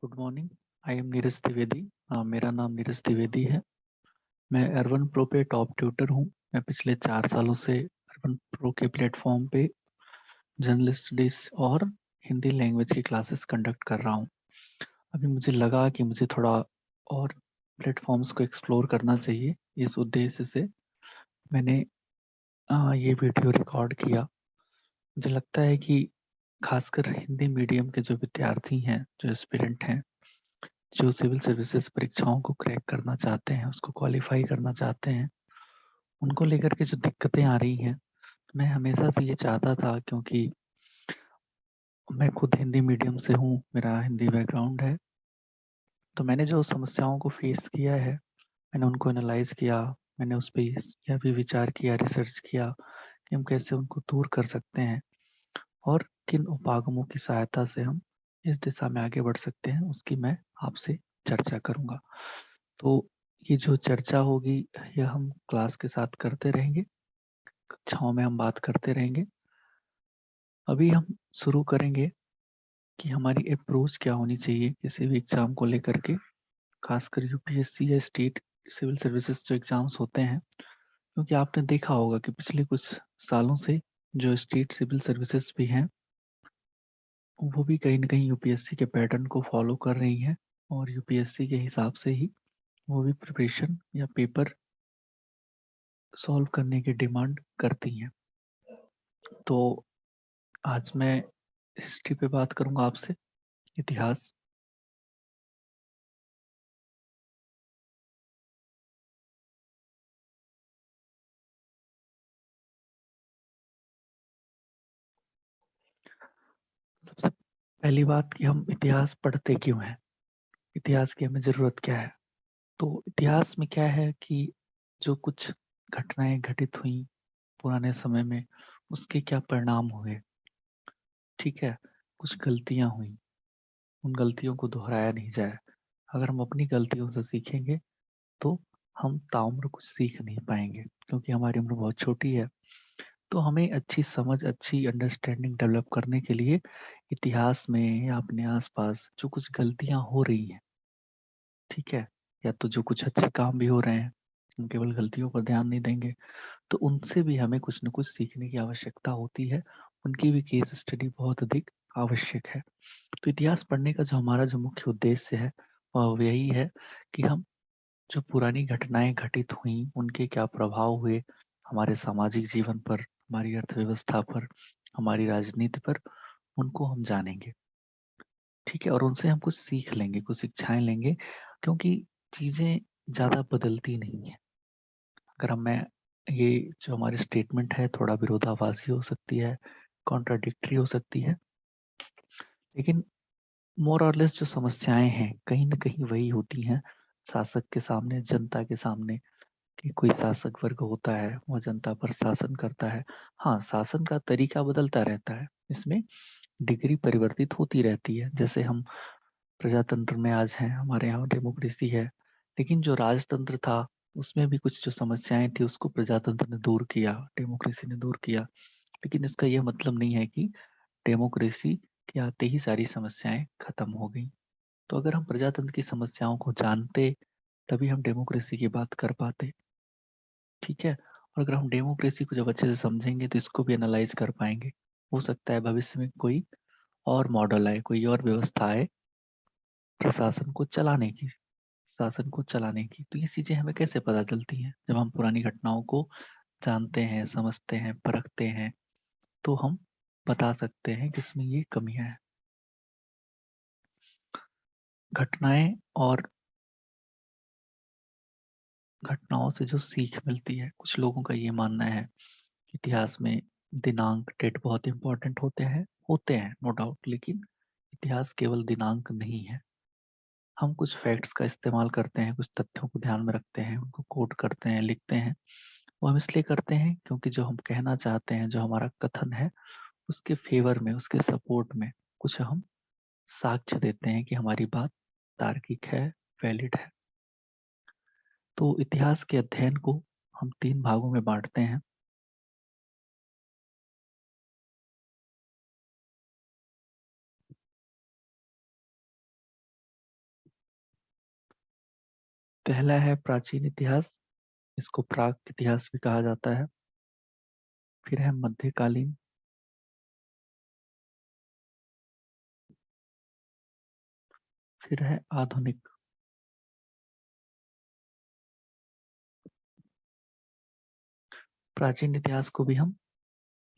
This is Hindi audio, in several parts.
Good morning. I am Neeraj Dwivedi. मेरा नाम नीरज द्विवेदी है। मैं अर्बन प्रो पे टॉप ट्यूटर हूँ। मैं पिछले 4 सालों से अर्बन प्रो के प्लेटफॉर्म पे जनरल स्टडीज और हिंदी लैंग्वेज की क्लासेस कंडक्ट कर रहा हूँ। अभी मुझे लगा कि मुझे थोड़ा और प्लेटफॉर्म्स को एक्सप्लोर करना चाहिए। इस उद्देश्य से मैंने ये वीडियो रिकॉर्ड किया। मुझे लगता है कि खासकर हिंदी मीडियम के जो विद्यार्थी हैं, जो एस्पिरेंट हैं, जो सिविल सर्विसेज परीक्षाओं को क्रैक करना चाहते हैं, उसको क्वालिफाई करना चाहते हैं, उनको लेकर के जो दिक्कतें आ रही हैं, मैं हमेशा से ये चाहता था, क्योंकि मैं खुद हिंदी मीडियम से हूँ, मेरा हिंदी बैकग्राउंड है। तो मैंने जो समस्याओं को फेस किया है, मैंने उनको एनालाइज किया। मैंने उस पर यह भी विचार किया, रिसर्च किया कि हम कैसे उनको दूर कर सकते हैं और किन उपागमों की सहायता से हम इस दिशा में आगे बढ़ सकते हैं, उसकी मैं आपसे चर्चा करूंगा। तो ये जो चर्चा होगी, यह हम क्लास के साथ करते रहेंगे, कक्षाओं में हम बात करते रहेंगे। अभी हम शुरू करेंगे कि हमारी अप्रोच क्या होनी चाहिए किसी भी एग्जाम को लेकर के, खासकर यूपीएससी या स्टेट सिविल सर्विसेज जो एग्जाम्स होते हैं। क्योंकि आपने देखा होगा कि पिछले कुछ सालों से जो स्टेट सिविल सर्विसेज भी हैं, वो भी कहीं ना कहीं यूपीएससी के पैटर्न को फॉलो कर रही हैं और यूपीएससी के हिसाब से ही वो भी प्रिपरेशन या पेपर सॉल्व करने की डिमांड करती हैं। तो आज मैं हिस्ट्री पे बात करूंगा आपसे, इतिहास। सबसे पहली बात कि हम इतिहास पढ़ते क्यों हैं, इतिहास की हमें ज़रूरत क्या है। तो इतिहास में क्या है कि जो कुछ घटनाएं घटित हुई पुराने समय में, उसके क्या परिणाम हुए। ठीक है, कुछ गलतियां हुई, उन गलतियों को दोहराया नहीं जाए। अगर हम अपनी गलतियों से सीखेंगे तो हम ताउम्र कुछ सीख नहीं पाएंगे, क्योंकि हमारी उम्र बहुत छोटी है। तो हमें अच्छी समझ, अच्छी अंडरस्टैंडिंग डेवलप करने के लिए इतिहास में या अपने आसपास जो कुछ गलतियां हो रही हैं, ठीक है, या तो जो कुछ अच्छे काम भी हो रहे हैं, हम केवल गलतियों पर ध्यान नहीं देंगे, तो उनसे भी हमें कुछ न कुछ सीखने की आवश्यकता होती है। उनकी भी केस स्टडी बहुत अधिक आवश्यक है। तो इतिहास पढ़ने का जो हमारा जो मुख्य उद्देश्य है, वह यही है कि हम जो पुरानी घटनाएं घटित हुई, उनके क्या प्रभाव हुए हमारे सामाजिक जीवन पर, हमारी अर्थव्यवस्था पर, हमारी राजनीति पर, उनको हम जानेंगे। ठीक है, और उनसे हम कुछ सीख लेंगे, कुछ शिक्षाएं लेंगे, क्योंकि चीजें ज्यादा बदलती नहीं है। अगर हम मैं ये जो हमारी स्टेटमेंट है थोड़ा विरोधाभासी हो सकती है, कॉन्ट्राडिक्टरी हो सकती है, लेकिन मोर और लेस जो समस्याएं हैं कहीं ना कहीं वही होती हैं शासक के सामने, जनता के सामने। कि कोई शासक वर्ग होता है, वो जनता पर शासन करता है। हाँ, शासन का तरीका बदलता रहता है, इसमें डिग्री परिवर्तित होती रहती है। जैसे हम प्रजातंत्र में आज हैं, हमारे यहाँ डेमोक्रेसी है, लेकिन जो राजतंत्र था उसमें भी कुछ जो समस्याएं थी उसको प्रजातंत्र ने दूर किया, डेमोक्रेसी ने दूर किया। लेकिन इसका यह मतलब नहीं है कि डेमोक्रेसी के आते ही सारी समस्याएं खत्म हो गई। तो अगर हम प्रजातंत्र की समस्याओं को जानते, तभी हम डेमोक्रेसी की बात कर पाते। ठीक है, और अगर हम डेमोक्रेसी को जब अच्छे से समझेंगे तो इसको भी एनालाइज कर पाएंगे। हो सकता है भविष्य में कोई और मॉडल आए, कोई और व्यवस्था आए प्रशासन को चलाने की, शासन को चलाने की। तो ये चीजें हमें कैसे पता चलती हैं? जब हम पुरानी घटनाओं को जानते हैं, समझते हैं, परखते हैं, तो हम बता सकते हैं कि इसमें ये कमियां हैं। घटनाएं और घटनाओं से जो सीख मिलती है, कुछ लोगों का ये मानना है कि इतिहास में दिनांक, डेट बहुत इंपॉर्टेंट होते हैं नो डाउट, लेकिन इतिहास केवल दिनांक नहीं है। हम कुछ फैक्ट्स का इस्तेमाल करते हैं, कुछ तथ्यों को ध्यान में रखते हैं, उनको कोट करते हैं, लिखते हैं। वो हम इसलिए करते हैं क्योंकि जो हम कहना चाहते हैं, जो हमारा कथन है, उसके फेवर में, उसके सपोर्ट में कुछ हम साक्ष्य देते हैं कि हमारी बात तार्किक है, वैलिड है। तो इतिहास के अध्ययन को हम 3 भागों में बांटते हैं। पहला है प्राचीन इतिहास, इसको प्राक इतिहास भी कहा जाता है। फिर है मध्यकालीन, फिर है आधुनिक। प्राचीन इतिहास को भी हम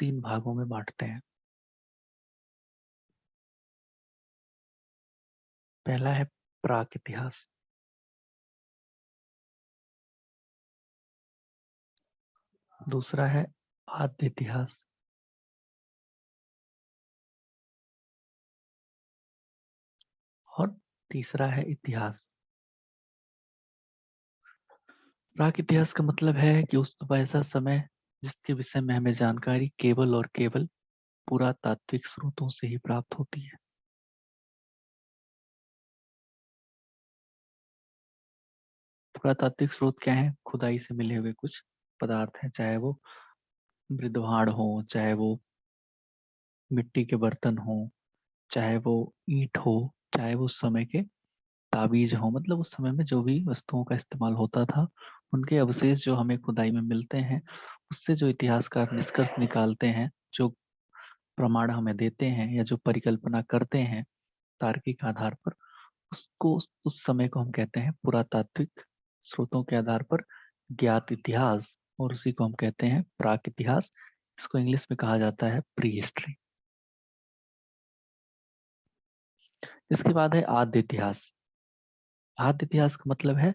3 भागों में बांटते हैं। पहला है प्राक इतिहास, दूसरा है आद्य इतिहास, और तीसरा है इतिहास। प्राक इतिहास का मतलब है कि उस ऐसा समय जिसके विषय में हमें जानकारी केवल और केवल पुरातात्विक स्रोतों से ही प्राप्त होती है। पुरातात्विक स्रोत क्या है? खुदाई से मिले हुए कुछ पदार्थ हैं, चाहे वो मृदवाण हो, चाहे वो मिट्टी के बर्तन हो, चाहे वो ईंट हो, चाहे वो उस समय के ताबीज हो, मतलब उस समय में जो भी वस्तुओं का इस्तेमाल होता था, उनके अवशेष जो हमें खुदाई में मिलते हैं, उससे जो इतिहासकार निष्कर्ष निकालते हैं, जो प्रमाण हमें देते हैं या जो परिकल्पना करते हैं तार्किक आधार पर, उसको उस समय को हम कहते हैं पुरातात्विक स्रोतों के आधार पर ज्ञात इतिहास, और उसी को हम कहते हैं प्राक इतिहास। इसको इंग्लिश में कहा जाता है प्री हिस्ट्री। इसके बाद है आद्य इतिहास। आद्य इतिहास का मतलब है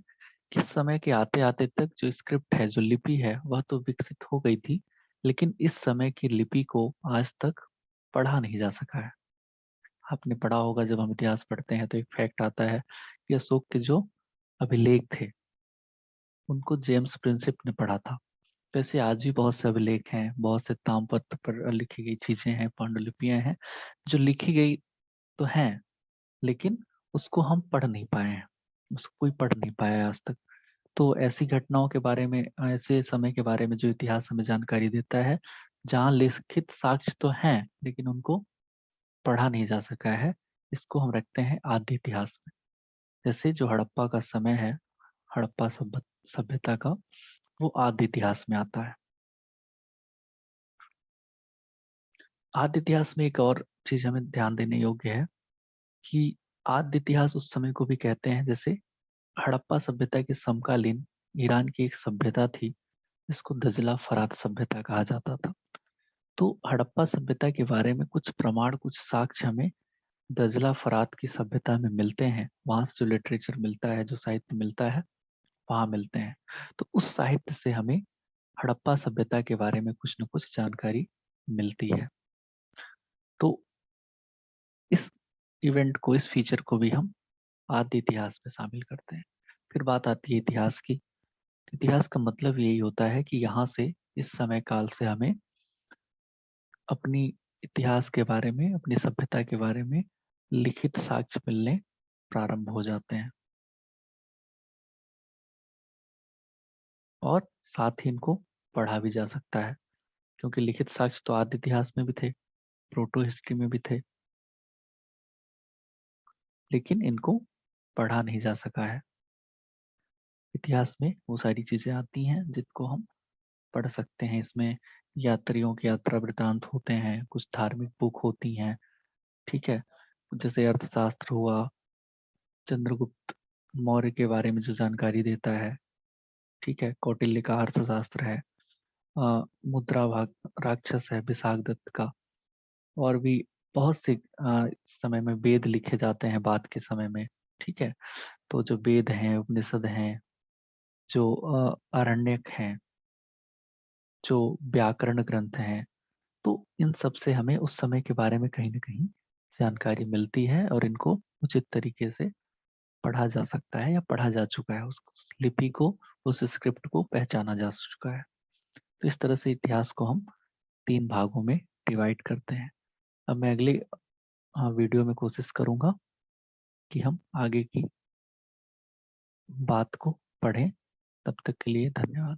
कि समय के आते आते तक जो स्क्रिप्ट है, जो लिपि है, वह तो विकसित हो गई थी, लेकिन इस समय की लिपि को आज तक पढ़ा नहीं जा सका है। आपने पढ़ा होगा, जब हम इतिहास पढ़ते हैं तो एक फैक्ट आता है कि अशोक के जो अभिलेख थे उनको जेम्स प्रिंसिप ने पढ़ा था। वैसे आज भी बहुत से अभिलेख हैं, बहुत से ताम्रपत्र पर लिखी गई चीजें हैं, पांडुलिपियां हैं, जो लिखी गई तो हैं, लेकिन उसको हम पढ़ नहीं पाए हैं, उसको कोई पढ़ नहीं पाया है आज तक। तो ऐसी घटनाओं के बारे में, ऐसे समय के बारे में जो इतिहास हमें जानकारी देता है, जहाँ लिखित साक्ष्य तो हैं लेकिन उनको पढ़ा नहीं जा सका है, इसको हम रखते हैं आद्य इतिहास में। जैसे जो हड़प्पा का समय है, हड़प्पा सभ्यता का, वो आद्य इतिहास में आता है। आद्य इतिहास में एक और चीज हमें ध्यान देने योग्य है कि आद्य इतिहास उस समय को भी कहते हैं जैसे हड़प्पा सभ्यता के समकालीन ईरान की एक सभ्यता थी, जिसको दजला फरात सभ्यता कहा जाता था। तो हड़प्पा सभ्यता के बारे में कुछ प्रमाण, कुछ साक्ष्य हमें दजला फरात की सभ्यता में मिलते हैं। वहां से जो लिटरेचर मिलता है, जो साहित्य मिलता है, वहां मिलते हैं। तो उस साहित्य से हमें हड़प्पा सभ्यता के बारे में कुछ न कुछ जानकारी मिलती है। तो इस इवेंट को, इस फीचर को भी हम आद्य इतिहास में शामिल करते हैं। फिर बात आती है इतिहास की। इतिहास का मतलब यही होता है कि यहाँ से, इस समय काल से हमें अपनी इतिहास के बारे में, अपनी सभ्यता के बारे में लिखित साक्ष्य मिलने प्रारंभ हो जाते हैं, और साथ ही इनको पढ़ा भी जा सकता है, क्योंकि लिखित साक्ष्य तो आद्य इतिहास में भी थे, प्रोटो हिस्ट्री में भी थे, लेकिन इनको पढ़ा नहीं जा सका है। इतिहास में वो सारी चीजें आती हैं जिनको हम पढ़ सकते हैं। इसमें यात्रियों के यात्रा वृतांत होते हैं, कुछ धार्मिक बुक होती हैं, ठीक है, जैसे अर्थशास्त्र हुआ, चंद्रगुप्त मौर्य के बारे में जो जानकारी देता है, ठीक है, कौटिल्य का अर्थशास्त्र है, मुद्रा भाग राक्षस है विशाख दत्त का, और भी बहुत से इस समय में वेद लिखे जाते हैं बाद के समय में, ठीक है। तो जो वेद हैं, उपनिषद हैं, जो आरण्यक हैं, जो व्याकरण ग्रंथ हैं, तो इन सब से हमें उस समय के बारे में कहीं ना कहीं जानकारी मिलती है, और इनको उचित तरीके से पढ़ा जा सकता है या पढ़ा जा चुका है, उस लिपि को, उस स्क्रिप्ट को पहचाना जा चुका है। तो इस तरह से इतिहास को हम 3 भागों में डिवाइड करते हैं। अब मैं अगले वीडियो में कोशिश करूंगा कि हम आगे की बात को पढ़ें। तब तक के लिए धन्यवाद।